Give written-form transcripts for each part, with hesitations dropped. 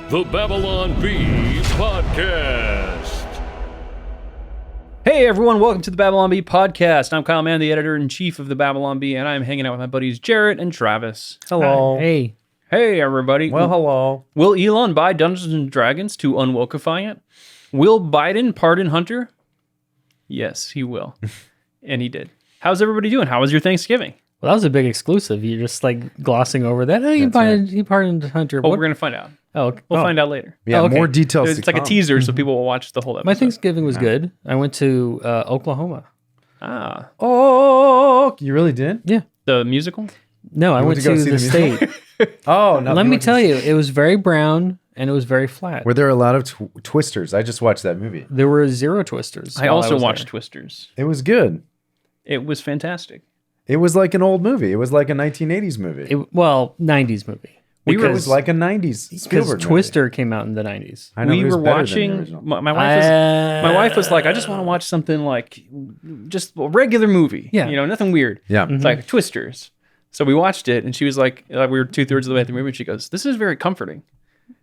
The Babylon Bee Podcast. Hey everyone, welcome to the Babylon Bee Podcast. I'm Kyle Mann, the editor-in-chief of the Babylon Bee, and I'm hanging out with my buddies Jarrett and Travis. Hello. Hi. Hey everybody. Well, hello. Will Elon buy Dungeons & Dragons to unwokify it? Will Biden pardon Hunter? Yes, he will. And he did. How's everybody doing? How was your Thanksgiving? Well, that was a big exclusive. You're just like glossing over that. Oh, he pardoned Hunter. Oh, we're going to find out. We'll find out later. Yeah, okay. more details. It's like a teaser, so people will watch the whole episode. My Thanksgiving was good. I went to Oklahoma. Ah, Oh, you really did? Yeah. the musical? No, I went to go to see the the state. Oh, no. Let me tell you, it was very brown and it was very flat. Were there a lot of twisters? I just watched that movie. There were 0 twisters. I while also was watched there. Twisters. It was good. It was fantastic. It was like an old movie. It was like a 1980s movie. Well, 90s movie. It was like a 90s Because Spielberg Twister came out in the 90s. I know, We it was were better than the watching. original. My wife was like, I just want to watch something like just a regular movie. Yeah. Nothing weird. Yeah. It's like Twisters. So we watched it, and she was like, we were 2/3 of the way through the movie, and she goes, "This is very comforting."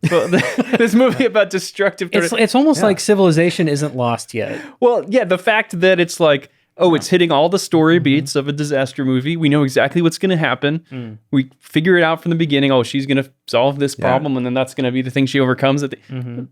So this movie about destructive. It's almost like civilization isn't lost yet. Well, yeah, the fact that it's like, it's hitting all the story beats of a disaster movie. We know exactly what's going to happen. We figure it out from the beginning. Oh, she's going to solve this problem, and then that's going to be the thing she overcomes. It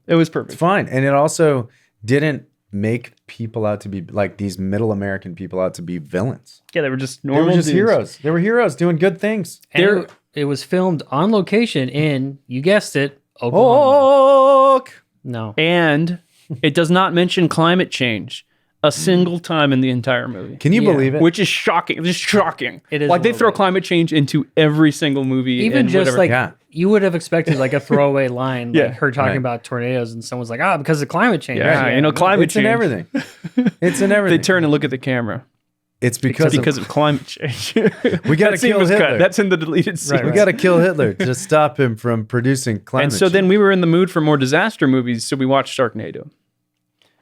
was perfect. It's fine. And it also didn't make people out to be like these middle American people out to be villains. Yeah, they were just They normal were just dudes. heroes. They were heroes doing good things. And it was filmed on location in, you guessed it, Oklahoma. No. And it does not mention climate change a single time in the entire movie. Can you believe it? Which is shocking. Just shocking. It is like a they little throw bit. climate change into every single movie. Even and just whatever. like Yeah. you would have expected like a throwaway line, Yeah, like her talking right. about tornadoes, and someone's like, because of climate change. yeah, Right? climate It's change. in everything. It's in They everything. turn and look at the camera. It's because of climate change. we got to That scene kill was Hitler. cut. That's in the deleted scene. We got to kill Hitler to stop him from producing climate And so then change. we were in the mood for more disaster movies, so we watched Sharknado.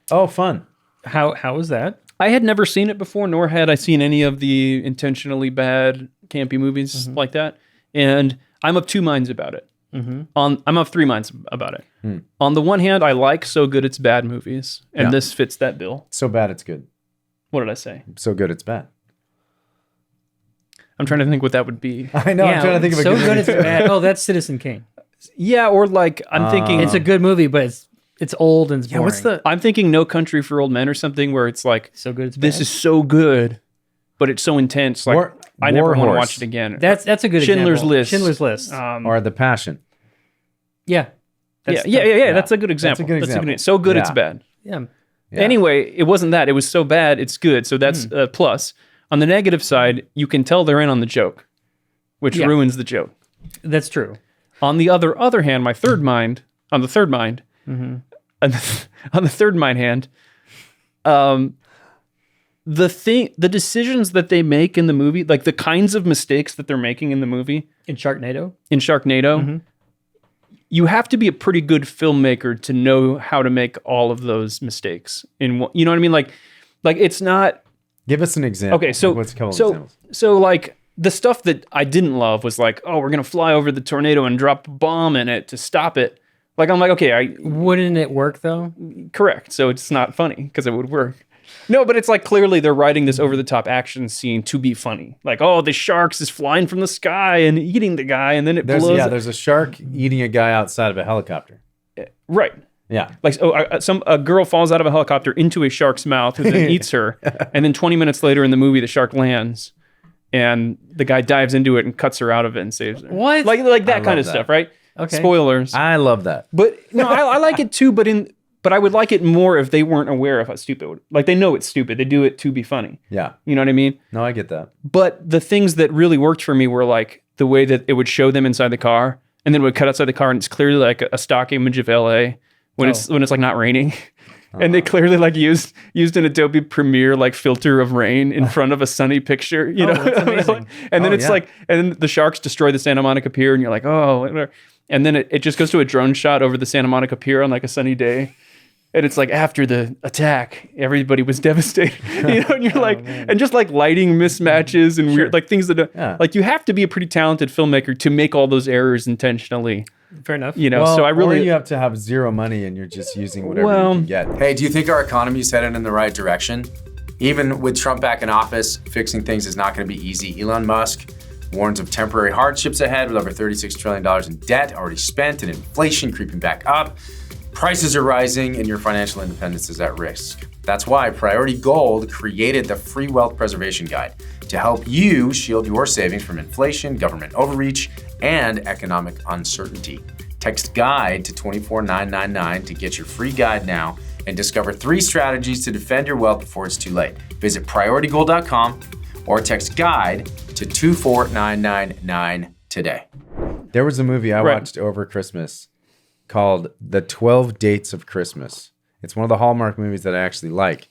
Oh, fun. How was that? I had never seen it before, nor had I seen any of the intentionally bad, campy movies like that. And I'm of two minds about it. I'm of three minds about it. On the one hand, I like So Good It's Bad movies, and Yeah. this fits that bill. So bad it's good. What did I say? So good it's bad. I'm trying to think what that would be. I know. I'm trying to think of a so good good movie it's too. bad. Oh, that's Citizen Kane. Yeah, or like I'm thinking It's a good movie, but it's old and it's boring. What's the? I'm thinking No Country for Old Men or something where it's like So good it's bad? this is so good, but it's so intense. Like I never War want to Horse. watch it again. That's a good Schindler's example. List. Schindler's List. Or The Passion. Yeah. Yeah. That's a good example. good example. So good it's Yeah. bad. Yeah. Yeah. Anyway, it wasn't that. It was so bad, it's good. So that's a plus. On the negative side, you can tell they're in on the joke, which Yeah. ruins the joke. That's true. On the other hand, my third mind, on the third mind, on the third mind hand, the decisions that they make in the movie, like the kinds of mistakes that they're making in the movie In Sharknado? in Sharknado, you have to be a pretty good filmmaker to know how to make all of those mistakes. You know what I mean? Like it's not. Give us an example. Okay, so what's a couple examples? so like the stuff that I didn't love was like, oh, we're gonna fly over the tornado and drop a bomb in it to stop it. Like I'm like, okay, Wouldn't it work though? correct. So it's not funny because it would work. No, but it's like clearly they're writing this over the top action scene to be funny. Like, oh, the sharks is flying from the sky and eating the guy, and then it blows. There's a shark eating a guy outside of a helicopter. Right. Yeah. Like a girl falls out of a helicopter into a shark's mouth who then eats her, and then 20 minutes later in the movie the shark lands, and the guy dives into it and cuts her out of it and saves her. What? Like that I kind of love that. stuff, right? Okay. Spoilers. I love that. But no, I like it too. But I would like it more if they weren't aware of how stupid. Like they know it's stupid. They do it to be funny. Yeah. You know what I mean? No, I get that. But the things that really worked for me were like the way that it would show them inside the car, and then it would cut outside the car, and it's clearly like a stock image of LA when it's like not raining. And they clearly like used an Adobe Premiere like filter of rain in front of a sunny picture, you know. that's amazing. And then Oh, it's yeah. like, and then the sharks destroy the Santa Monica Pier, and you're like, oh, whatever. And then it just goes to a drone shot over the Santa Monica Pier on like a sunny day. And it's like after the attack, everybody was devastated. And you're like, and just like lighting mismatches and weird like things that like you have to be a pretty talented filmmaker to make all those errors intentionally. Fair enough. So I really or you have to have zero money and you're just using whatever you can get. Hey, do you think our economy is headed in the right direction? Even with Trump back in office, fixing things is not going to be easy. Elon Musk warns of temporary hardships ahead with over $36 trillion in debt already spent and inflation creeping back up. Prices are rising and your financial independence is at risk. That's why Priority Gold created the Free Wealth Preservation Guide to help you shield your savings from inflation, government overreach, and economic uncertainty. Text GUIDE to 24999 to get your free guide now and discover 3 strategies to defend your wealth before it's too late. Visit prioritygold.com or text GUIDE to 24999 today. There was a movie I watched over Christmas called The 12 Dates of Christmas. It's one of the Hallmark movies that I actually like.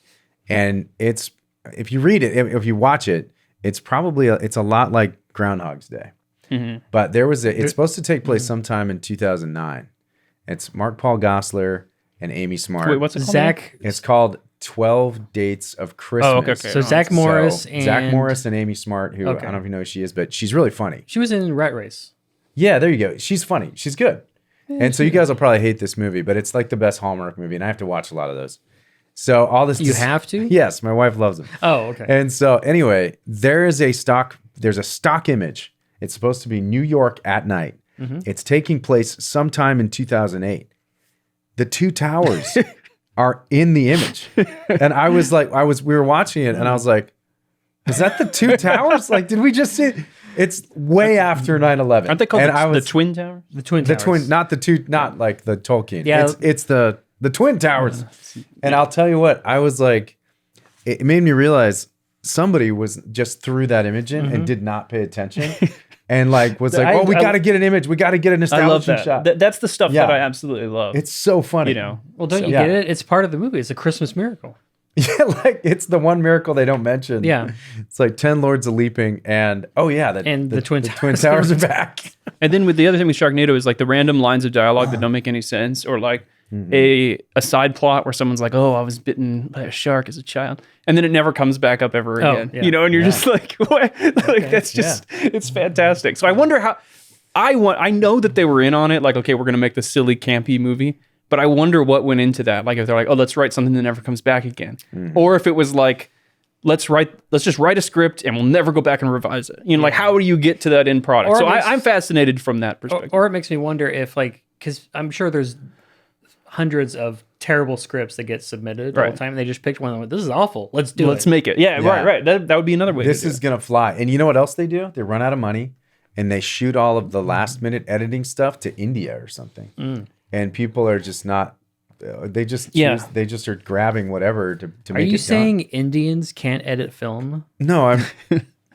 And it's, if you read it, if you watch it, it's probably, it's a lot like Groundhog's Day. Mm-hmm. But it's supposed to take place sometime in 2009. It's Mark Paul Gosselaar and Amy Smart. Wait, what's it called? Zach. It's called 12 Dates of Christmas. Oh, okay. So Zach Morris and Zach Morris and Amy Smart, who I don't know if you know who she is, but she's really funny. She was in Rat Race. Yeah, there you go. She's funny. She's good. And so you guys will probably hate this movie, but it's like the best Hallmark movie, and I have to watch a lot of those. So all this You have to? Yes, my wife loves them. Oh, okay. And so anyway, there's a stock image. It's supposed to be New York at night. Mm-hmm. It's taking place sometime in 2008. The 2 towers are in the image. And I was like, we were watching it and I was like, is that the 2 towers? Like, did we just see it? It's way after 9/11. Aren't they called the Twin Towers? The Twin Towers. Not like the Tolkien. Yeah. It's the Twin Towers. And I'll tell you what, I was like, it made me realize somebody was just threw that image in and did not pay attention. And like was like, we got to get an image. We got to get an establishing shot. That's the stuff that I absolutely love. It's so funny. Well, don't you get it? It's part of the movie. It's a Christmas miracle. Yeah, like it's the one miracle they don't mention. Yeah. It's like 10 Lords of Leaping and the Twin Towers are back. And then with the other thing with Sharknado is like the random lines of dialogue that don't make any sense, or like a side plot where someone's like, "Oh, I was bitten by a shark as a child," and then it never comes back up ever again. Yeah. And you're just like, "What?" Like that's just it's fantastic. So I wonder how I know that they were in on it. Like, okay, we're gonna make the silly campy movie. But I wonder what went into that. Like if they're like, oh, let's write something that never comes back again. Or if it was like, let's just write a script and we'll never go back and revise it. Like how do you get to that end product? So I'm fascinated from that perspective. Or it makes me wonder if because I'm sure there's hundreds of terrible scripts that get submitted all the time. And they just picked one and went, this is awful. Let's do it. Let's make it. Yeah. Right. That would be another way. This is going to fly. And you know what else they do? They run out of money and they shoot all of the last minute editing stuff to India or something. And people are just not, they just are grabbing whatever to make it done. Are you saying Indians can't edit film? No,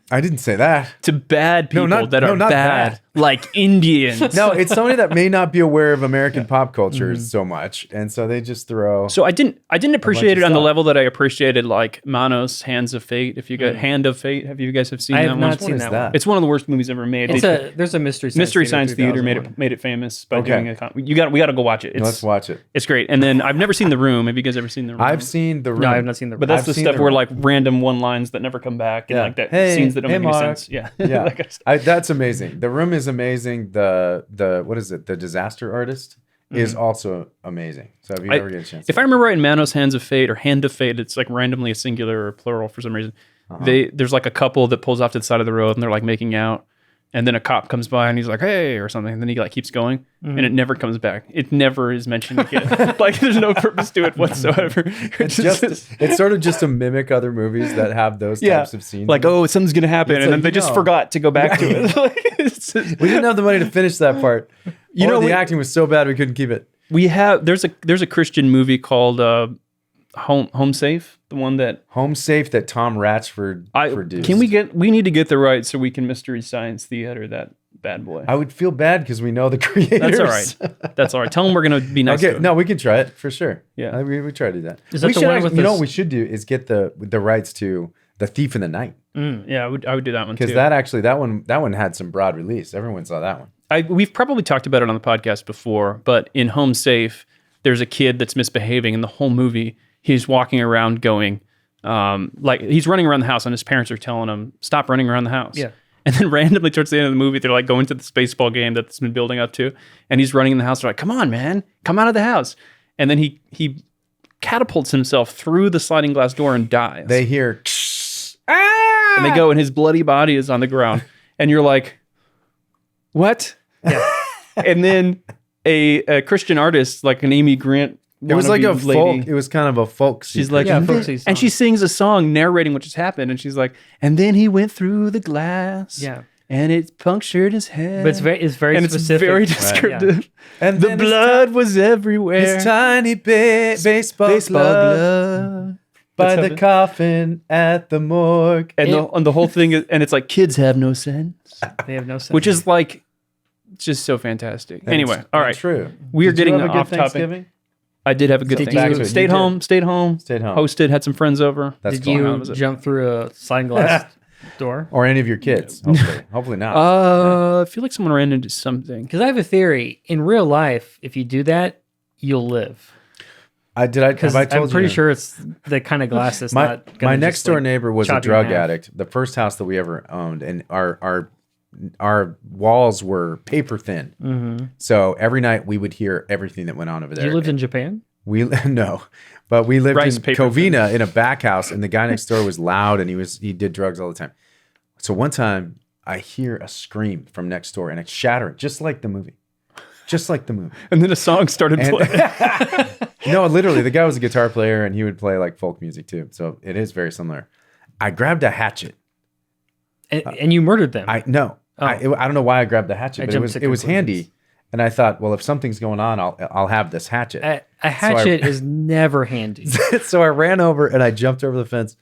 I didn't say that. To bad people not bad, like Indians. No, it's somebody that may not be aware of American pop culture so much. And so they just throw. So I didn't appreciate it on the level that I appreciated like Manos, Hands of Fate. If you got Hand of Fate, have you guys seen that one? I have not seen that one. It's one of the worst movies ever made. There's a Mystery Science Theater made it famous by doing a we got to go watch it. Let's watch it. It's great. And then I've never seen The Room. Have you guys ever seen The Room? I've seen The Room. No, I've not seen The Room. But that's the stuff where like random one lines that never come back and like that scenes that don't make any sense. Yeah. Yeah. That's amazing. The Room is amazing. The what is it? The Disaster Artist is also amazing. So if you ever get a chance. If I remember right, in Manos, Hands of Fate or Hand of Fate, it's like randomly a singular or plural for some reason. There's like a couple that pulls off to the side of the road and they're like making out. And then a cop comes by and he's like, hey, or something. And then he like keeps going and it never comes back. It never is mentioned again. Like there's no purpose to it whatsoever. It's sort of just to mimic other movies that have those types of scenes. Like, oh, something's going to happen. And then they just forgot to go back to it. We didn't have the money to finish that part. The acting was so bad we couldn't keep it. There's a Christian movie called Home Safe, the one that Home Safe that Tom Ratchford produced. We need to get the rights so we can Mystery Science Theater that bad boy. I would feel bad because we know the creators. That's all right. Tell them we're going to be nice to them. No, we can try it for sure. Yeah. We try to do that. Is that the one with what we should do is get the rights to The Thief in the Night. Yeah, I would do that one too. Because that one had some broad release. Everyone saw that one. We've probably talked about it on the podcast before, but in Home Safe, there's a kid that's misbehaving, and the whole movie he's walking around going, like he's running around the house, and his parents are telling him, "Stop running around the house." Yeah. And then randomly towards the end of the movie, they're like going to this baseball game that's been building up to, and he's running in the house. They're like, "Come on, man, come out of the house!" And then he catapults himself through the sliding glass door and dies. They hear, And they go, and his bloody body is on the ground, and you're like, "What?" Yeah. And then a Christian artist, like an Amy Grant, it was like a wannabe lady, folk. It was kind of a folk. she's secret. like, Yeah, and, then- folksy song. and she sings a song narrating what just happened, and she's like, "And then he went through the glass, Yeah. and it punctured his head." But it's very and specific. it's very Right. descriptive. and The then blood was everywhere. his tiny baseball glove by That's the how coffin at the morgue. and the whole thing is, and it's like, kids have no sense, They have no sense. which is like just so fantastic. Anyway, all right, True. we are Did you getting have a good off topic. Thanksgiving? I did have a good So thing. back to it. Stayed You home, did. stayed home, Stayed home. hosted, had some friends over. That's Did cool. How you was it? jump through a sliding glass door? Or any of your kids? Hopefully not. I feel like someone ran into something. Because I have a theory. In real life, if you do that, you'll live. Have Because I told I'm pretty you? sure it's the kind of glass that's My not gonna next just, door like, neighbor was a chop you in drug half. addict. The first house that we ever owned, and our walls were paper thin. Mhm. So every night we would hear everything that went on over there. You lived in Japan? We no, but we lived Rice in paper Covina in a back house, and the guy next door was loud, and he did drugs all the time. So one time I hear a scream from next door, and it's shattering, just like the movie, And then a song started And- playing. No, literally, the guy was a guitar player, and he would play like folk music too. So it is very similar. I grabbed a hatchet. And you murdered them. I don't know why I grabbed the hatchet, I but jumped to it was handy. conclusions. And I thought, well, if something's going on, I'll have this hatchet. A hatchet is never handy. So I ran over and I jumped over the fence.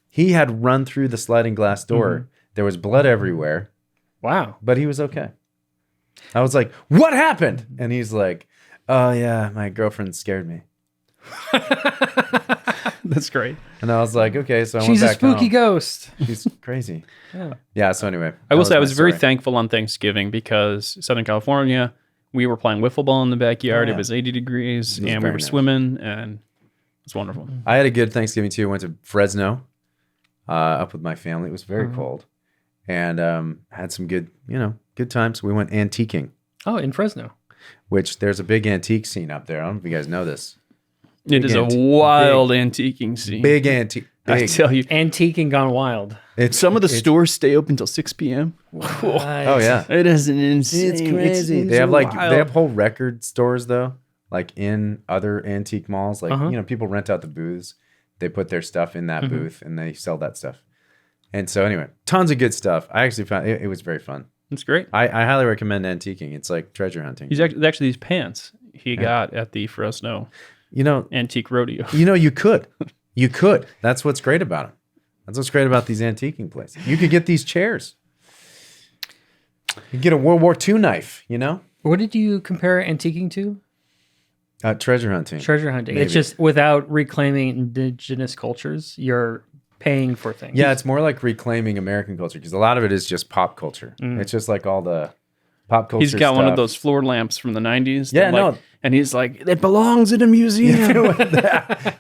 He had run through the sliding glass door. Mm-hmm. There was blood everywhere, Wow. but he was okay. I was like, "What happened?" And he's like, "Oh yeah, my girlfriend scared me." That's great. And I was like, "Okay." So I She's a went back spooky home. ghost. She's crazy. Yeah. Yeah. So anyway, I will that say I my was very story. thankful on Thanksgiving because Southern California, we were playing wiffle ball in the backyard. Oh, yeah. It was 80 degrees, It was and we very were nice. swimming, and it was wonderful. I had a good Thanksgiving too. Went to Fresno, up with my family. It was Mm-hmm. very cold, and had some good times. We went antiquing, Oh, in Fresno. which there's a big antique scene up there. I don't know if you guys know this. It is a antique- wild antiquing scene. Big antique. I Big. tell you. Antique and gone wild. Some of the stores stay open until 6 p.m. Oh yeah, It is an insane. they have they have whole record stores though, like in other antique malls. Like Uh-huh. people rent out the booths. They put their stuff in that booth and they sell that stuff. And so anyway, tons of good stuff. I actually found it was very fun. It's great. I highly recommend antiquing. It's like treasure hunting. He's actually these pants he got at the Fresno You know, Antique Rodeo. you could. You could. That's what's great about them. That's what's great about these antiquing places. You could get these chairs. You could get a World War II knife, What did you compare antiquing to? Treasure hunting. Treasure hunting. Maybe. It's just without reclaiming indigenous cultures, you're paying for things. Yeah, it's more like reclaiming American culture because a lot of it is just pop culture. It's just like all the pop culture He's got one of stuff. those floor lamps from the 90s. Yeah, that, like- no. And he's like, it belongs in a museum.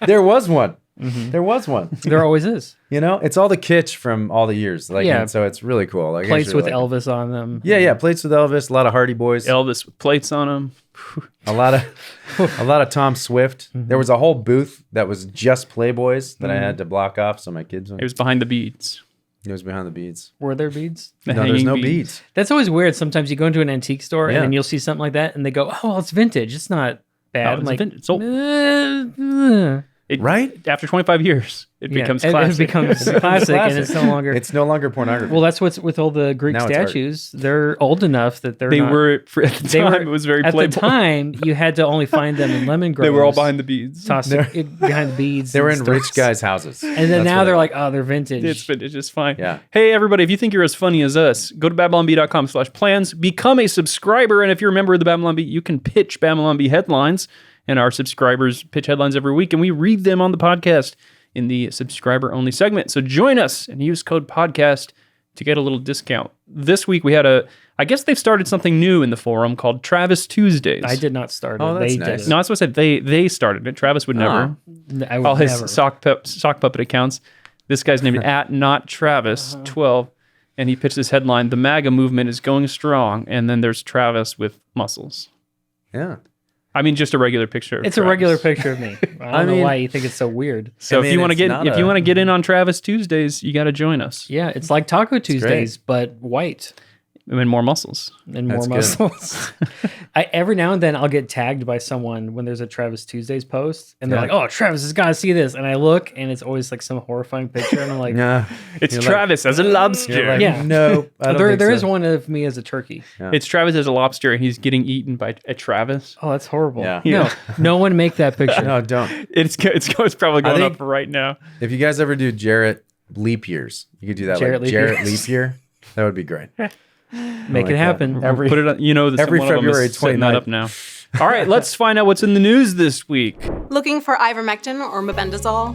There was one. There was one. There always is. It's all the kitsch from all the years. Like, Yeah. and so it's really cool. Like, I Plates actually with like it. Elvis on them. Yeah, plates with Elvis. A lot of Hardy Boys. Elvis with plates on him. A lot of Tom Swift. There was a whole booth that was just Playboys that I had to block off so my kids. It was behind the beads. It was behind the beads. Were there beads? The No, there's hanging no beads. That's always weird. Sometimes you go into an antique store Yeah. and then you'll see something like that and they go, oh, well, it's vintage. It's not bad. No, I'm it's like, vintage. It's old. It, Right? After 25 years, it yeah. becomes And classic. It becomes classic and it's no longer. It's no longer pornography. Well, that's what's with all the Greek Now it's art. statues. They're old enough that they're they not, were, for, at the they time, were- it was very at Playboy. the time, you had to only find them in lemon groves. They were all behind the beads. tossed behind the beads. they were and in stuff. rich guys' houses. And then That's now what they're it- like, oh, they're vintage. It's vintage. It's fine. Yeah. Hey, everybody, if you think you're as funny as us, go to babylonbee.com/plans, become a subscriber. And if you're a member of the Babylon Bee, you can pitch Babylon Bee headlines. And our subscribers pitch headlines every week, and we read them on the podcast in the subscriber-only segment. So join us and use code podcast to get a little discount. This week, we had a I guess they've started something new in the forum called Travis Tuesdays. I did not start it. Oh, that's They nice. did it. No, that's what I said. They started it. Travis would never. I would All his never. sock puppet accounts. This guy's named at not Travis 12, and he pitched this headline: "The MAGA movement is going strong." And then there's Travis with muscles. Yeah. I mean, just a regular picture. Of It's Travis. a regular picture of me. I don't know why you think it's so weird. So I mean, if you want to it's get not if you want to get in on Travis Tuesdays, you got to join us. Yeah, it's like Taco Tuesdays, but white And more muscles. and more That's good. muscles. Every now and then I'll get tagged by someone when there's a Travis Tuesdays post, and they're like, "Oh, Travis has got to see this," and I look, and it's always like some horrifying picture, and I'm like, Yeah. It's You're Travis as a lobster. You're like, Yeah. no, I don't think there so. is one of me as a turkey. It's Travis as a lobster, and he's getting eaten by a Travis. Oh, that's horrible. Yeah. No, no one make that picture. No, don't. It's probably going think- up right now. If you guys ever do Jarrett leap years, you could do that. Jarrett like leap Jarrett years. leap year. That would be great. Make like it that. happen. Every- Put it on, that every one of them February is setting that 29th. up now. All right, let's find out what's in the news this week. Looking for ivermectin or mebendazole?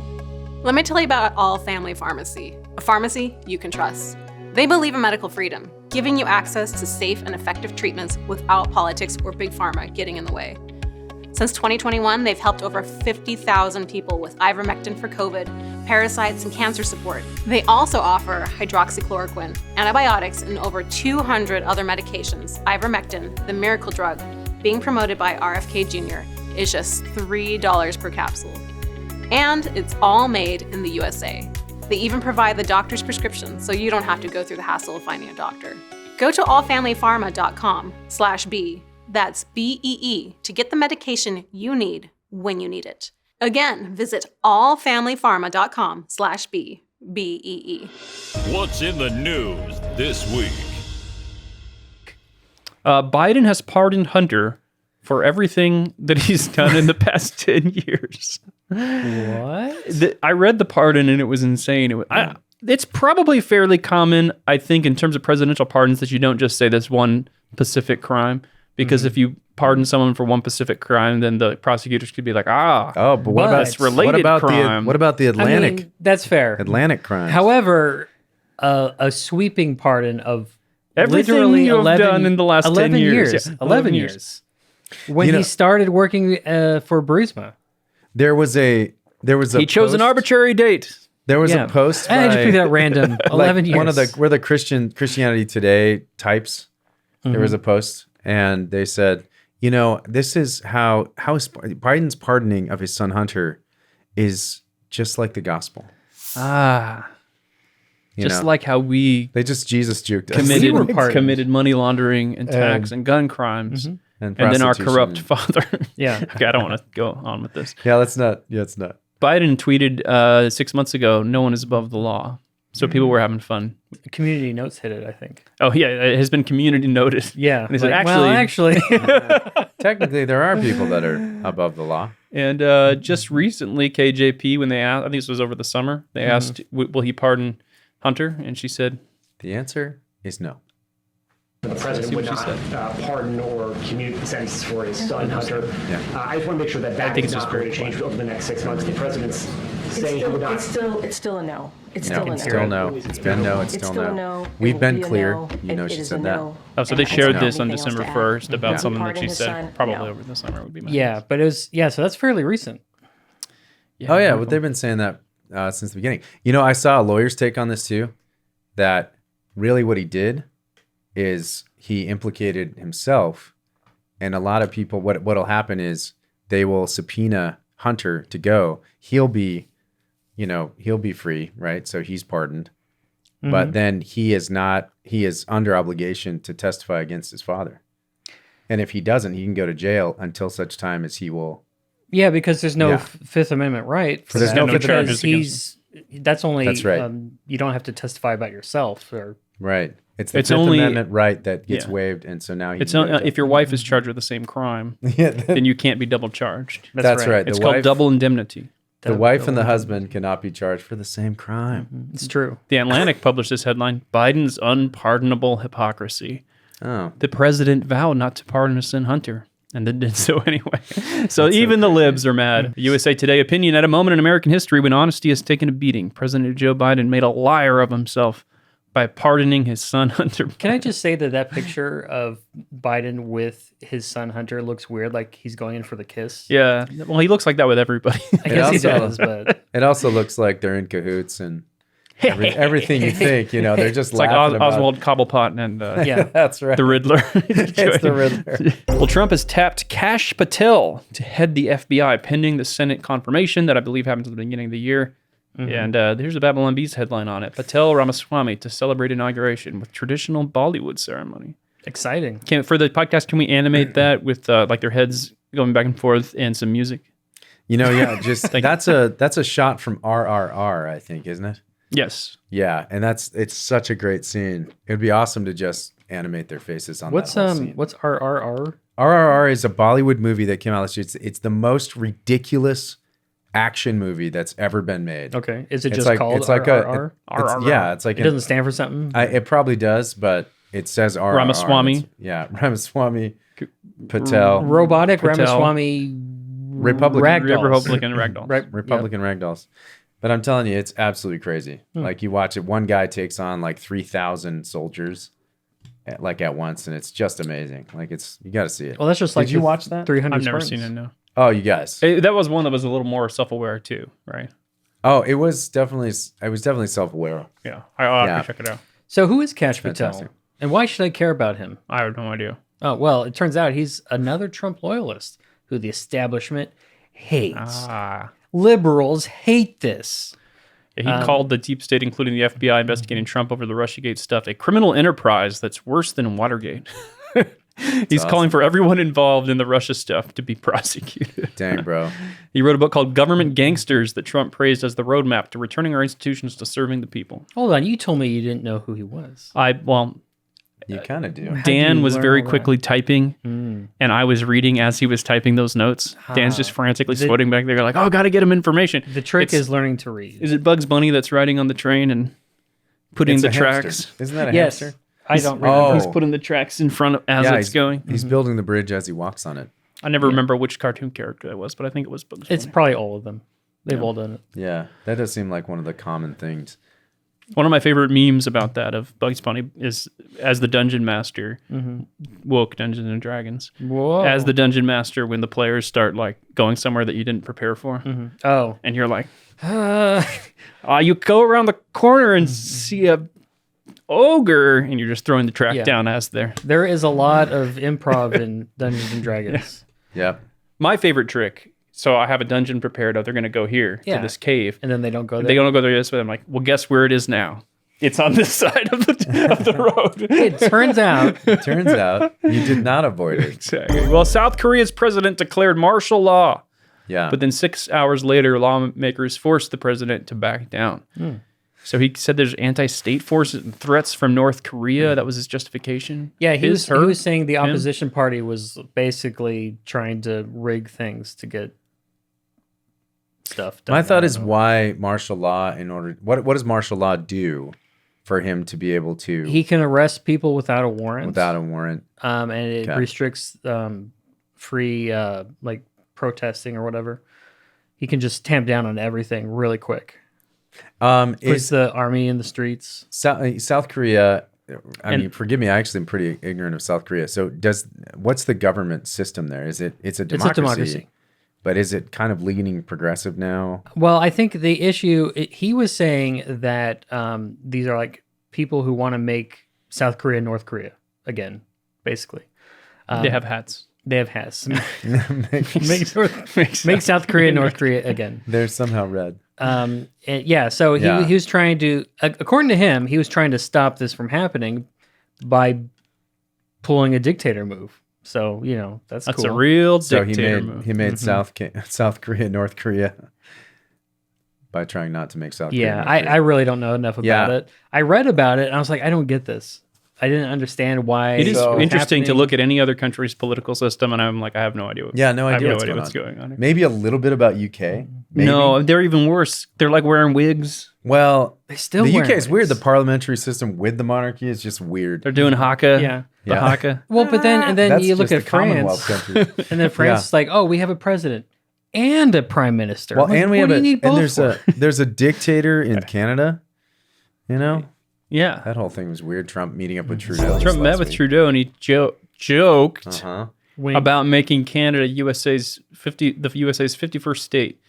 Let me tell you about All Family Pharmacy, a pharmacy you can trust. They believe in medical freedom, giving you access to safe and effective treatments without politics or big pharma getting in the way. Since 2021, they've helped over 50,000 people with ivermectin for COVID, parasites, and cancer support. They also offer hydroxychloroquine, antibiotics, and over 200 other medications. Ivermectin, the miracle drug, being promoted by RFK Jr., is just $3 per capsule. And it's all made in the USA. They even provide the doctor's prescription, so you don't have to go through the hassle of finding a doctor. Go to allfamilypharma.com/B. That's BEE to get the medication you need when you need it. Again, visit allfamilypharma.com/B. BEE. What's in the news this week? Biden has pardoned Hunter for everything that he's done in the past 10 years. What? I read the pardon and it was insane. It's probably fairly common, I think, in terms of presidential pardons that you don't just say this one specific crime. Because if you pardon someone for one specific crime, then the prosecutors could be like, Oh, but what But- about It's related crime. What about the Atlantic I mean, that's fair. Atlantic crime? However, a sweeping pardon of Everything literally you have 11 done in the last 10 11 years. years. Yeah, 11 11 years. When You know- he started working for Burisma. There was a he chose an post- arbitrary date. There was Yeah. a post. I just by- picked that random. 11 years. One of the Christianity Today types. There was a post, and they said, this is how Biden's pardoning of his son Hunter is just like the gospel. Just like how we they just Jesus juked us. committed, were pardoned. committed money laundering and tax and gun crimes. And then our prostitution corrupt and- father. Yeah. Okay, I don't want to go on with this. Yeah, let's not. Yeah, it's not. Biden tweeted 6 months ago, "No one is above the law." So people were having fun. Community Notes hit it, I think. Oh yeah, it has been community noted. Yeah. And they said, like, actually, Technically, there are people that are above the law. and just recently, KJP, when they asked, I think this was over the summer, they asked, "Will he pardon Hunter?" And she said, The answer is no. The president would not pardon or commute the sentence for his son, Hunter. Yeah. I just want to make sure that that think is it's not just going to change over the next 6 months. The president's saying he would not. It's still a no. It's No, still a no. it's still no. It's been no. It's It's still still a no. no. We've It been will be a clear. no. You know, It she is said a that. no. "Oh, so they And I shared don't this have on anything else December to add. 1st about Yeah. something that Pardon she his said son? probably No. over the summer would be my yeah, guess." but it was, so that's fairly recent. Oh yeah, but they've been saying that since the beginning. I saw a lawyer's take on this too. That really what he did is he implicated himself, and a lot of people. What'll happen is they will subpoena Hunter to go. He'll be free, right? So he's pardoned, but then he is not. He is under obligation to testify against his father, and if he doesn't, he can go to jail until such time as he will. Yeah, because there's no Yeah. Fifth Amendment right. For There's that, no Fifth Amendment because against that's only, That's right. You don't have to testify about yourself. Or Right. It's the It's Fifth only- Amendment right that gets Yeah. waived, and so now he. It's can not, go to- if your wife is charged with the same crime, yeah, then you can't be double charged. that's right. It's The called wife- double indemnity. The wife and the husband cannot be charged for the same crime. It's true. The Atlantic published this headline: Biden's unpardonable hypocrisy. Oh, The president vowed not to pardon his son Hunter, and then did so anyway. So even the libs are mad. USA Today opinion: at a moment in American history when honesty has taken a beating, President Joe Biden made a liar of himself by pardoning his son Hunter. Can I just say that picture of Biden with his son Hunter looks weird, like he's going in for the kiss? Yeah. Well, he looks like that with everybody. I guess he also- does, but It also looks like they're in cahoots and everything you think, you know, they're just It's like laughing about. Oswald Cobblepot and yeah. That's right. the Riddler. It's the Riddler. Well, Trump has tapped Kash Patel to head the FBI pending the Senate confirmation that I believe happens at the beginning of the year. And here's a Babylon Bees headline on it. Patel Ramaswamy to celebrate inauguration with traditional Bollywood ceremony. Exciting. For the podcast, can we animate that with like their heads going back and forth and some music? You know, yeah, just that's a shot from RRR, I think, isn't it? Yes. Yeah, and it's such a great scene. It'd be awesome to just animate their faces on What's that whole scene. what's RRR? RRR is a Bollywood movie that came out last year. It's the most ridiculous action movie that's ever been made. Okay. Is it It's just like called it's like RRR? yeah, it's like It doesn't stand for something? it probably does, but it says RRR. Ramaswamy. Yeah, Ramaswamy Patel. Robotic Patel. Ramaswamy Republican Ragdolls. Republican ragdolls. Republican ragdolls. But I'm telling you, it's absolutely crazy. Like you watch it, one guy takes on like 3,000 soldiers at once, and it's just amazing. Like you got to see it. Well, that's just like Did you the watch that? 300 I've never Springs. seen it, no. Oh, you guys. That was one that was a little more self-aware too, right? Oh, it was definitely self-aware. Yeah. I'll Yeah. have to check it out. So who is Kash Patel? fantastic. And why should I care about him? I have no idea. Oh, well, it turns out he's another Trump loyalist who the establishment hates. Ah. Liberals hate this. Yeah, he called the deep state, including the FBI, investigating Trump over the Russiagate stuff, a criminal enterprise that's worse than Watergate. He's calling for everyone involved in the Russia stuff to be prosecuted. Dang, bro. He wrote a book called Government Gangsters that Trump praised as the roadmap to returning our institutions to serving the people. Hold on, you told me you didn't know who he was. You kind of do. Dan you was learn very all that? quickly typing, and I was reading as he was typing those notes. Dan's just frantically sweating back there, like, "Oh, got to get him information." The trick It's- is learning to read. Is it Bugs Bunny that's riding on the train and putting It's the a tracks? hamster. Isn't that a Yes. hamster? I don't remember. Oh. He's putting the tracks in front of as it's going. He's building the bridge as he walks on it. I never remember which cartoon character that was, but I think it was Bugs Bunny. It's probably all of them. They've all done it. Yeah, that does seem like one of the common things. One of my favorite memes about that of Bugs Bunny is as the dungeon master, woke Dungeons and Dragons. Whoa. As the dungeon master, when the players start like going somewhere that you didn't prepare for, Oh. and you're like, you go around the corner and see a ogre, and you're just throwing the track Yeah. down as there. There is a lot of improv in Dungeons and Dragons. Yep. My favorite trick. So I have a dungeon prepared. Oh, they're going to go here Yeah. to this cave. And then they don't go there. They don't go there this way. I'm like, well, guess where it is now? It's on this side of the road. It turns out Turns out you did not avoid it. Exactly. Well, South Korea's president declared martial law, Yeah. but then 6 hours later, lawmakers forced the president to back down. So he said there's anti-state forces and threats from North Korea. That was his justification. Yeah, he was her, saying the him. opposition party was basically trying to rig things to get stuff done. My thought I don't is know. why martial law what does martial law do for him to be able to He can arrest people without a warrant. without a warrant? And it Okay. restricts free like protesting or whatever. He can just tamp down on everything really quick. Puts Is the army in the streets. South Korea, I mean, forgive me, I actually am pretty ignorant of South Korea. So what's the government system there? It's a democracy. It's a democracy. But is it kind of leaning progressive now? Well, I think the issue, he was saying that these are like people who want to make South Korea North Korea again, basically. They have hats. They have hats. make South Korea North Korea again. They're somehow red. So he was trying to, according to him, he was trying to stop this from happening by pulling a dictator move. So, that's That's cool. a real So dictator move. he made South Korea North Korea by trying not to make South Korea. Yeah, North I Korea. really don't know enough about Yeah. it. I read about it and I was like, I don't get this. I didn't understand why. It is So- interesting to look at any other country's political system, and I'm like, I have no idea. Yeah, no I have idea no what's idea going what's on. going on. Here. Maybe a little bit about UK. Maybe. No, they're even worse. They're like wearing wigs. Well, They still the wear UK is weird. wigs. The parliamentary system with the monarchy is just weird. They're doing haka. Yeah. The Yeah. haka. Well, but then That's you look just at the Commonwealth France, countries. and then France is like, oh, we have a president and a prime minister. Well, I'm like, and we what have do you need both there's for? there's a dictator in Canada. You know, Yeah. That whole thing was weird. Trump meeting up with Trudeau. Trump met with Trudeau and he joked Uh-huh. about making Canada the USA's 51st state.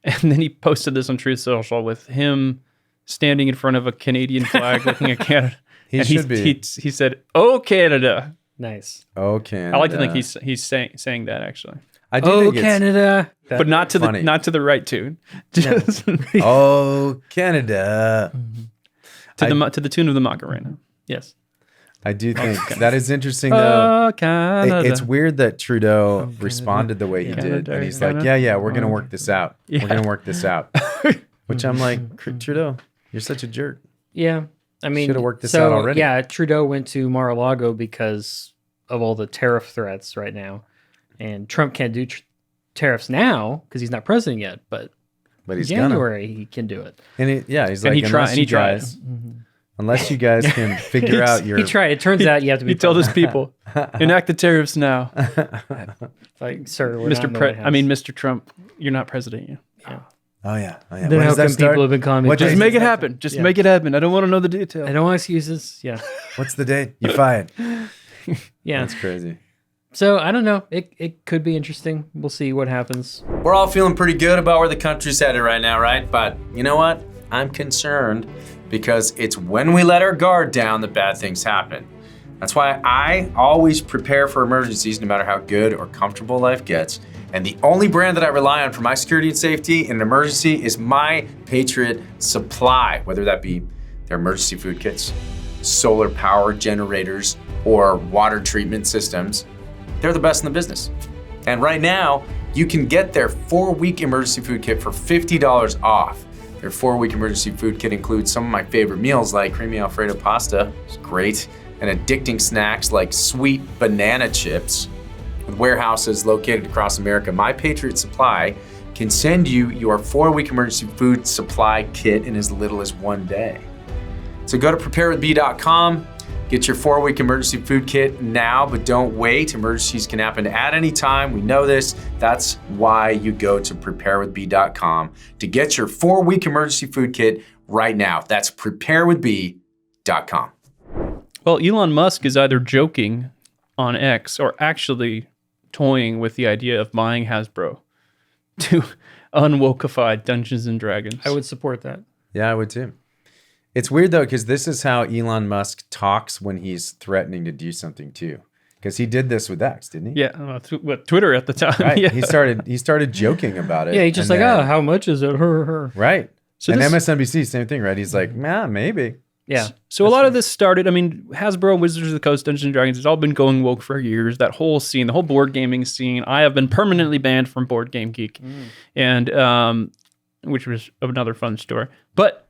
And then he posted this on Truth Social with him standing in front of a Canadian flag looking at Canada. He and should be. He said, "Oh, Canada." Nice. Oh, Canada. I like to think he's saying that actually. I do Oh, think it's, Canada. But not to funny. the right tune. Just Oh, Canada. to the tune of the Macarena. Yes. I do think that is interesting, though. Oh, Canada. It's weird that Trudeau responded the way he did. And he's like, yeah, we're going to work this out. Yeah. We're going to work this out. Which I'm like, Trudeau, you're such a jerk. Yeah. I mean, Should've worked this out already. Yeah, Trudeau went to Mar-a-Lago because of all the tariff threats right now. And Trump can't do tariffs now because he's not president yet. But in he's January, he can do it. And he's like, And he tried. Unless you guys can figure out your... He tried. It turns out you have to be. He told his people, enact the tariffs now. Like, sir, we're not in the White House. Mr. Trump, you're not president yet. Yeah. Oh, yeah. Then When how does that come start? people have been calling me? What Just crazy? make it happen. Just make it happen. I don't want to know the details. I don't want excuses. Yeah. What's the date? You're fired. Yeah. That's crazy. So I don't know. It could be interesting. We'll see what happens. We're all feeling pretty good about where the country's headed right now, right? But you know what? I'm concerned because it's when we let our guard down that bad things happen. That's why I always prepare for emergencies no matter how good or comfortable life gets. And the only brand that I rely on for my security and safety in an emergency is My Patriot Supply, whether that be their emergency food kits, solar power generators, or water treatment systems. They're the best in the business. And right now, you can get their 4-week emergency food kit for $50 off. Their 4-week emergency food kit includes some of my favorite meals like creamy Alfredo pasta, it's great, and addicting snacks like sweet banana chips. With warehouses located across America, My Patriot Supply can send you your 4-week emergency food supply kit in as little as 1 day. So go to preparewithb.com, get your 4-week emergency food kit now, but don't wait. Emergencies can happen at any time. We know this. That's why you go to preparewithb.com to get your 4-week emergency food kit right now. That's preparewithb.com. Well, Elon Musk is either joking on X or actually toying with the idea of buying Hasbro to unwokeify Dungeons and Dragons. I would support that. Yeah, I would too. It's weird though, because this is how Elon Musk talks when he's threatening to do something too. Because he did this with X, didn't he? Yeah, Twitter at the time. Right. Yeah. He started joking about it. Yeah, he's just and like, then- oh, how much is it? Her. Right. So and this- MSNBC, same thing, right? He's like, maybe. Yeah. So a lot of this started, I mean, Hasbro, Wizards of the Coast, Dungeons and Dragons, it's all been going woke for years. That whole scene, the whole board gaming scene. I have been permanently banned from Board Game Geek, and which was another fun story. But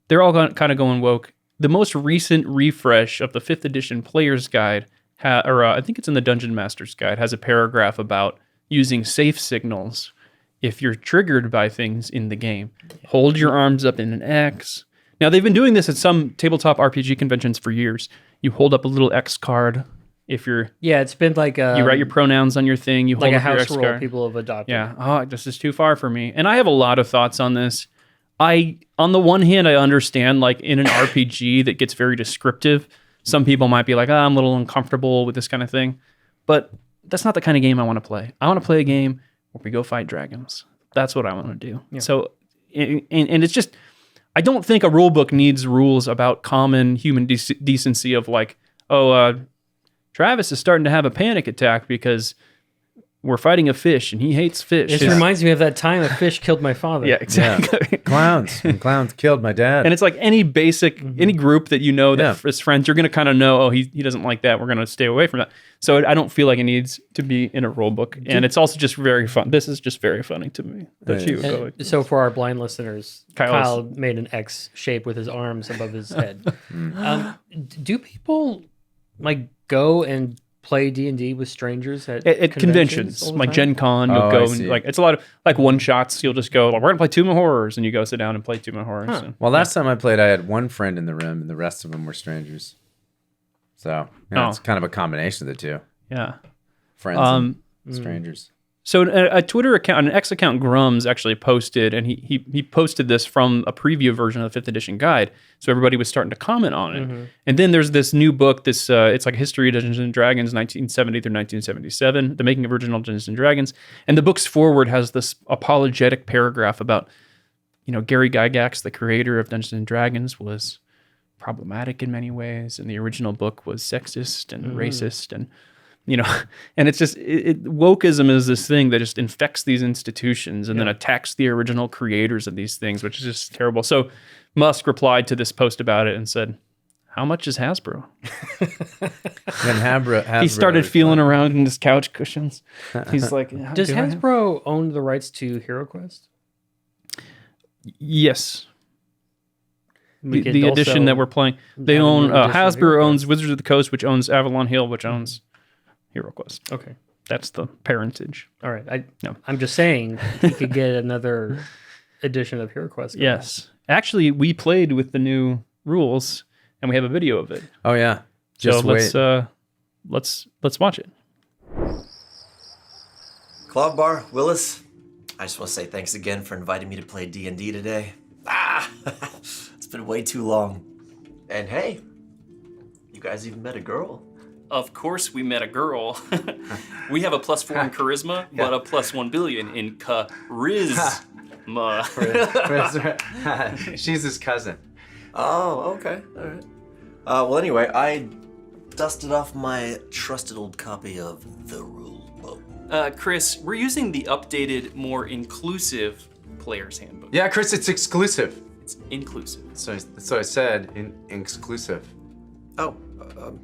they're all kind of going woke. The most recent refresh of the 5th edition Player's Guide, I think it's in the Dungeon Master's Guide, has a paragraph about using safe signals if you're triggered by things in the game. Hold your arms up in an X. Now, they've been doing this at some tabletop RPG conventions for years. You hold up a little X card if you're... Yeah, it's been like a... you write your pronouns on your thing. You like hold a up your house X rule card. people have adopted. Yeah. Oh, this is too far for me. And I have a lot of thoughts on this. On the one hand, I understand, like, in an RPG that gets very descriptive, some people might be like, I'm a little uncomfortable with this kind of thing. But that's not the kind of game I want to play. I want to play a game where we go fight dragons. That's what I want to do. Yeah. So, and it's just... I don't think a rule book needs rules about common human decency of like, Travis is starting to have a panic attack because we're fighting a fish and he hates fish. This reminds me of that time a fish killed my father. Yeah, exactly. Yeah. Clowns killed my dad. And it's like any basic, any group that you know that as friends, you're going to kind of know, he doesn't like that. We're going to stay away from that. So I don't feel like it needs to be in a rule book. And it's also just very fun. This is just very funny to me. That you would go like, So for our blind listeners, Kyle's- Kyle made an X shape with his arms above his head. Do people like go and play D&D with strangers at conventions all the like time? Gen Con? You'll Oh, go I and see. like it's a lot of like one shots. You'll just go like, we're gonna play Tomb of Horrors, and you go sit down and play Tomb of Horrors. Huh. And- Well, last time I played, I had one friend in the room, and the rest of them were strangers. So it's kind of a combination of the two. yeah. Friends and strangers. So a Twitter account, an X account, Grums, actually posted, and he posted this from a preview version of the 5th edition guide. So everybody was starting to comment on it. And then there's this new book, it's like History of Dungeons and Dragons, 1970 through 1977, The Making of Original Dungeons and Dragons. And the book's foreword has this apologetic paragraph about, Gary Gygax, the creator of Dungeons and Dragons, was problematic in many ways, and the original book was sexist and racist, and and it's just wokeism is this thing that just infects these institutions and then attacks the original creators of these things, which is just terrible. So Musk replied to this post about it and said, "How much is Hasbro?" And Hasbro He started feeling around in his couch cushions. He's like, Does Hasbro own the rights to HeroQuest? Yes. The edition that we're playing, they own Hasbro owns Wizards of the Coast, which owns Avalon Hill, which owns HeroQuest. Okay, that's the parentage. All right, I'm just saying he could get another edition of HeroQuest. Yes, actually, we played with the new rules, and we have a video of it. Oh yeah, just wait. Let's watch it. Cloudbar, Willis, I just want to say thanks again for inviting me to play D&D today. It's been way too long. And hey, you guys even met a girl. Of course we met a girl. We have a +4 in charisma, but a +1 billion in charisma. She's his cousin. Oh, okay, all right. Well, anyway, I dusted off my trusted old copy of the rule book. Chris, we're using the updated, more inclusive player's handbook. Yeah, Chris, it's exclusive. It's inclusive. So I said exclusive. Oh,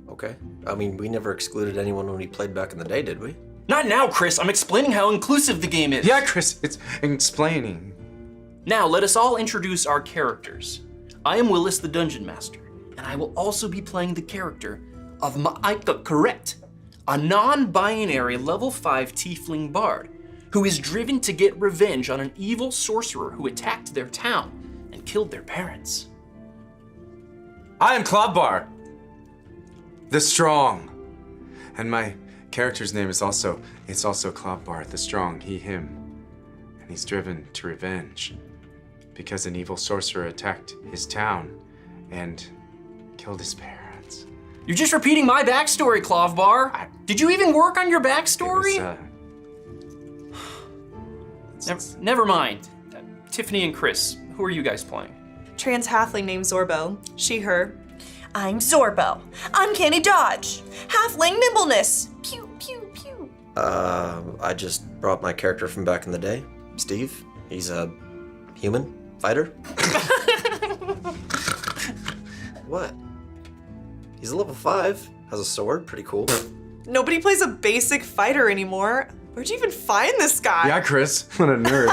okay. I mean, we never excluded anyone when we played back in the day, did we? Not now, Chris. I'm explaining how inclusive the game is. Yeah, Chris, it's explaining. Now, let us all introduce our characters. I am Willis, the Dungeon Master, and I will also be playing the character of Ma'aika Correct, a non-binary level 5 tiefling bard who is driven to get revenge on an evil sorcerer who attacked their town and killed their parents. I am Cloudbar, the Strong, and my character's name is also Cloudbar, the Strong, he, him, and he's driven to revenge because an evil sorcerer attacked his town and killed his parents. You're just repeating my backstory, Clovbar. Did you even work on your backstory? Never mind. Tiffany and Chris, who are you guys playing? Trans halfling named Zorbo. She, her. I'm Zorbo. Uncanny dodge. Halfling nimbleness. Pew, pew, pew. I just brought my character from back in the day, Steve. He's a human fighter. What? He's a level 5, has a sword, pretty cool. Nobody plays a basic fighter anymore. Where'd you even find this guy? Yeah, Chris, what a nerd.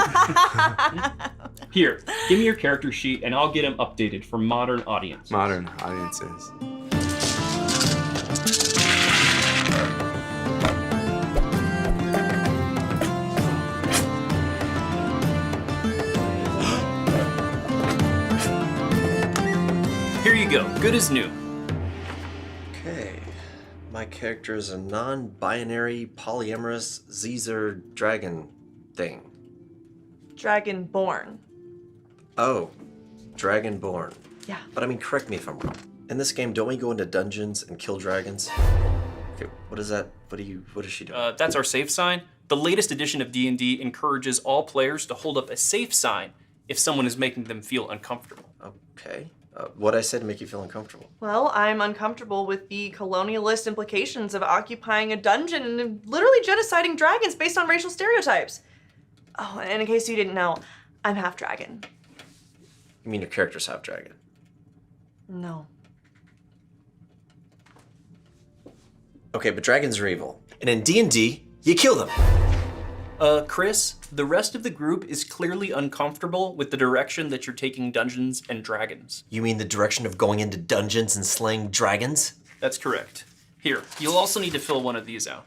Here, give me your character sheet and I'll get him updated for modern audiences. Modern audiences. Here you go, good as new. Okay, my character is a non-binary polyamorous Caesar dragon thing. Dragonborn. Oh, Dragonborn. Yeah. But I mean, correct me if I'm wrong. In this game, don't we go into dungeons and kill dragons? Okay, what is that? What is she doing? That's our safe sign. The latest edition of D&D encourages all players to hold up a safe sign if someone is making them feel uncomfortable. Okay. What'd I say to make you feel uncomfortable? Well, I'm uncomfortable with the colonialist implications of occupying a dungeon and literally genociding dragons based on racial stereotypes. Oh, and in case you didn't know, I'm half dragon. You mean your character's half dragon? No. Okay, but dragons are evil. And in D&D, you kill them. Chris, the rest of the group is clearly uncomfortable with the direction that you're taking Dungeons and Dragons. You mean the direction of going into dungeons and slaying dragons? That's correct. Here, you'll also need to fill one of these out.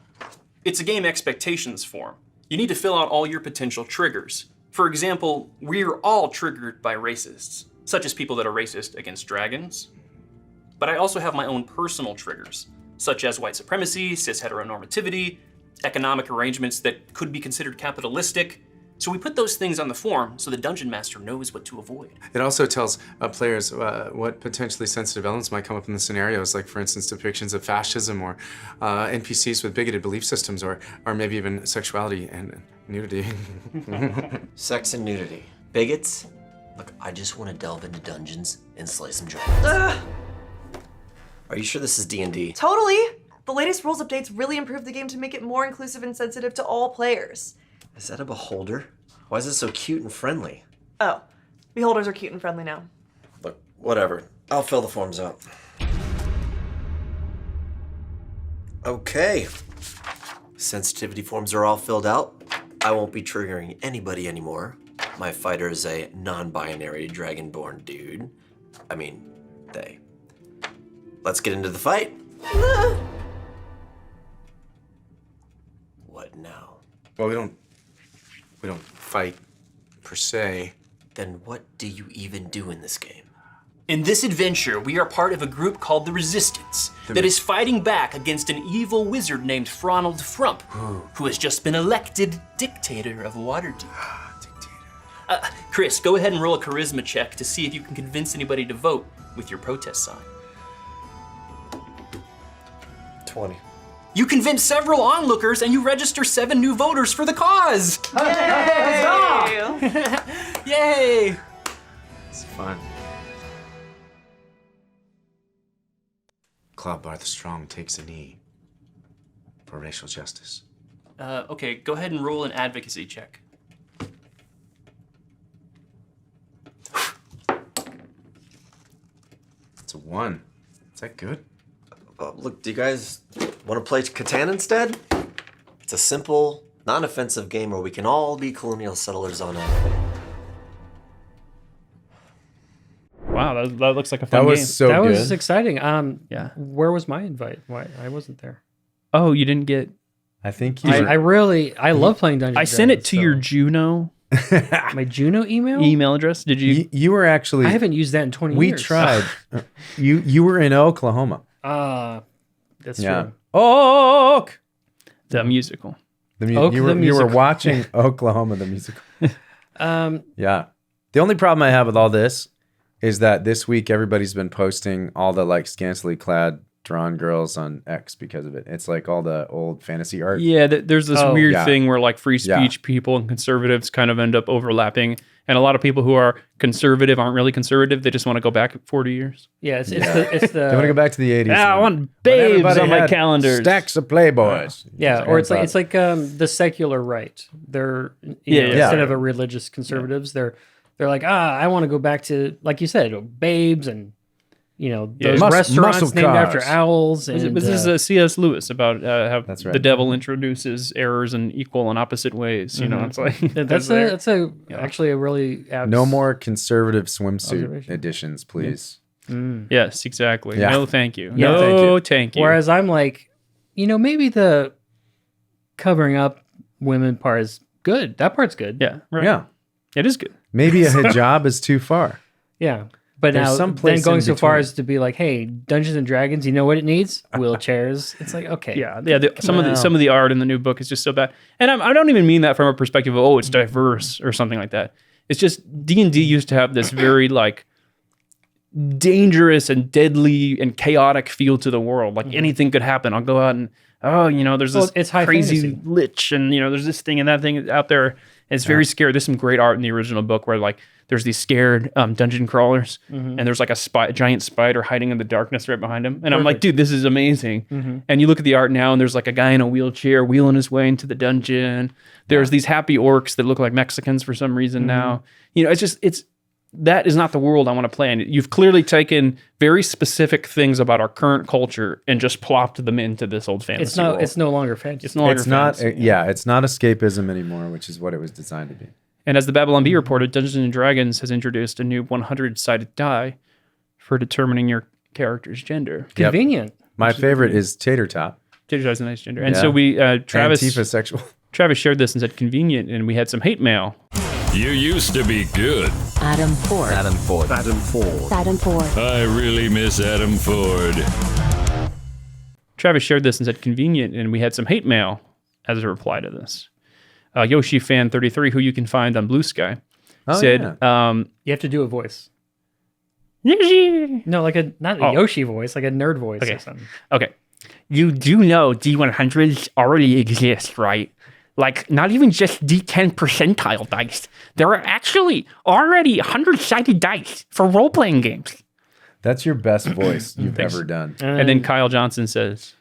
It's a game expectations form. You need to fill out all your potential triggers. For example, we're all triggered by racists, such as people that are racist against dragons. But I also have my own personal triggers, such as white supremacy, cis heteronormativity, economic arrangements that could be considered capitalistic. So we put those things on the form so the Dungeon Master knows what to avoid. It also tells players what potentially sensitive elements might come up in the scenarios, like, for instance, depictions of fascism or NPCs with bigoted belief systems or maybe even sexuality and nudity. Sex and nudity. Bigots? Look, I just want to delve into dungeons and slay some dragons. Are you sure this is D&D? Totally. The latest rules updates really improved the game to make it more inclusive and sensitive to all players. Is that a beholder? Why is it so cute and friendly? Oh, beholders are cute and friendly now. Look, whatever. I'll fill the forms out. Okay. Sensitivity forms are all filled out. I won't be triggering anybody anymore. My fighter is a non-binary dragonborn dude. I mean, they. Let's get into the fight. What now? Well, we don't fight per se. Then what do you even do in this game? In this adventure, we are part of a group called the Resistance that is fighting back against an evil wizard named Fronald Frump, who has just been elected dictator of Waterdeep. Chris, go ahead and roll a charisma check to see if you can convince anybody to vote with your protest sign. 20. You convince several onlookers and you register 7 new voters for the cause! Yay! Yay! It's fun. Clawbar the Strong takes a knee for racial justice. Okay, go ahead and roll an advocacy check. It's a 1. Is that good? Look, do you guys want to play Catan instead? It's a simple, non-offensive game where we can all be colonial settlers on a... Wow, that looks like a fun That was game. so That good. was exciting. Yeah. Where was my invite? Why I wasn't there? Oh, you didn't get... I think you. I love playing Dungeons. I sent it to your Juno my Juno email address. Did you? You were actually. I haven't used that in 20 We years. tried. You were in Oklahoma. That's Yeah. true. Oak! The musical. You were watching Oklahoma the musical. Yeah. The only problem I have with all this is that this week everybody's been posting all the like scantily clad drawn girls on X because of it. It's like all the old fantasy art. Yeah, there's this weird Yeah. thing where like free speech people and conservatives kind of end up overlapping. And a lot of people who are conservative aren't really conservative. They just want to go back 40 years. Yeah, it's the They want to go back to the 80s. Yeah, I want babes on my calendars. Stacks of Playboys. Yeah, or it's like the secular right. They're instead of a religious conservatives, they're like, I want to go back to, like you said, babes and those restaurants muscle named cars. after owls. And This is C.S. Lewis about how That's right. the devil introduces errors in equal and opposite ways. You know, it's like that's actually a really No more conservative swimsuit Observation. editions, please. Yes, exactly. Yeah. No, thank you. Yeah, No, thank you. Whereas I'm like, maybe the covering up women part is good. That part's good. Yeah, right. Yeah. It is good. Maybe a hijab is too far. Yeah. But There's now, some then place going in so far between. as to be like, hey, Dungeons and Dragons, you know what it needs? Wheelchairs. It's like, okay. Yeah. Some of the art in the new book is just so bad, and I don't even mean that from a perspective of it's diverse or something like that. It's just D&D used to have this very like dangerous and deadly and chaotic feel to the world. Like anything could happen. I'll go out and there's this it's high crazy fantasy. lich, and there's this thing and that thing out there. And it's very scary. There's some great art in the original book where like there's these scared dungeon crawlers, and there's like a giant spider hiding in the darkness right behind him. And I'm like, dude, this is amazing. And you look at the art now, and there's like a guy in a wheelchair wheeling his way into the dungeon. There's these happy orcs that look like Mexicans for some reason now. That is not the world I want to play in. You've clearly taken very specific things about our current culture and just plopped them into this old fantasy world. It's no longer fantasy. It's no longer It's not. fantasy. It's not escapism anymore, which is what it was designed to be. And as the Babylon Bee reported, Dungeons & Dragons has introduced a new 100-sided die for determining your character's gender. Convenient. My favorite is Tater Tot. Tater Tot's a nice gender. And Yeah. so we, Travis Antifa sexual. Travis shared this and said convenient, and we had some hate mail. You used to be good. Adam Ford. Adam Ford. Adam Ford. I really miss Adam Ford. Travis shared this and said convenient, and we had some hate mail. as a reply to this. Yoshi Fan 33, who you can find on Blue Sky, said, you have to do a voice. Yoshi. No, like not a Yoshi voice, like a nerd voice or something. Okay. You do know D100s already exist, right? Like, not even just D10 percentile dice. There are actually already 100-sided dice for role-playing games. That's your best voice you've ever done. And then Kyle Johnson says,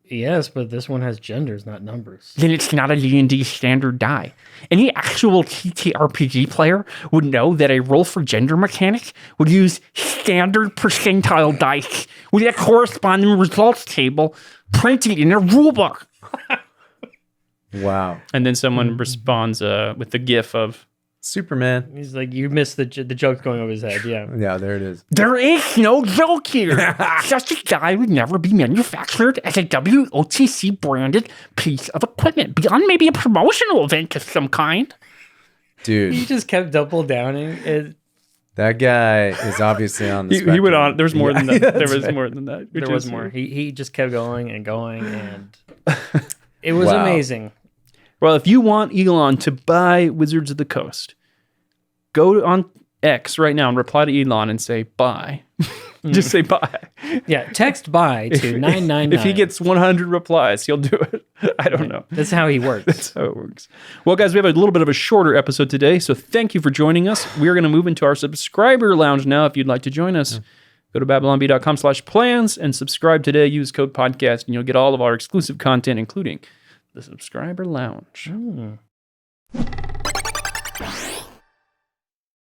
yes, but this one has genders, not numbers. Then it's not a D&D standard die. Any actual TTRPG player would know that a roll for gender mechanic would use standard percentile dice with a corresponding results table printed in a rulebook. Wow. And then someone responds with the gif of Superman. He's like, you missed the joke going over his head. Yeah. Yeah, there it is. There is no joke here. Such a die would never be manufactured as a WOTC branded piece of equipment beyond maybe a promotional event of some kind. Dude. He just kept double downing. That guy is obviously on the spectrum. He went on. There's more than that. There was more than that. There was more. He just kept going and going, and it was amazing. Well, if you want Elon to buy Wizards of the Coast, go on X right now and reply to Elon and say buy. Just say buy. Yeah, text buy to 999. If he gets 100 replies, he'll do it. I don't know. That's how he works. That's how it works. Well, guys, we have a little bit of a shorter episode today, so thank you for joining us. We are going to move into our subscriber lounge now. If you'd like to join us, go to babylonb.com/plans and subscribe today. Use code podcast, and you'll get all of our exclusive content, including the subscriber lounge.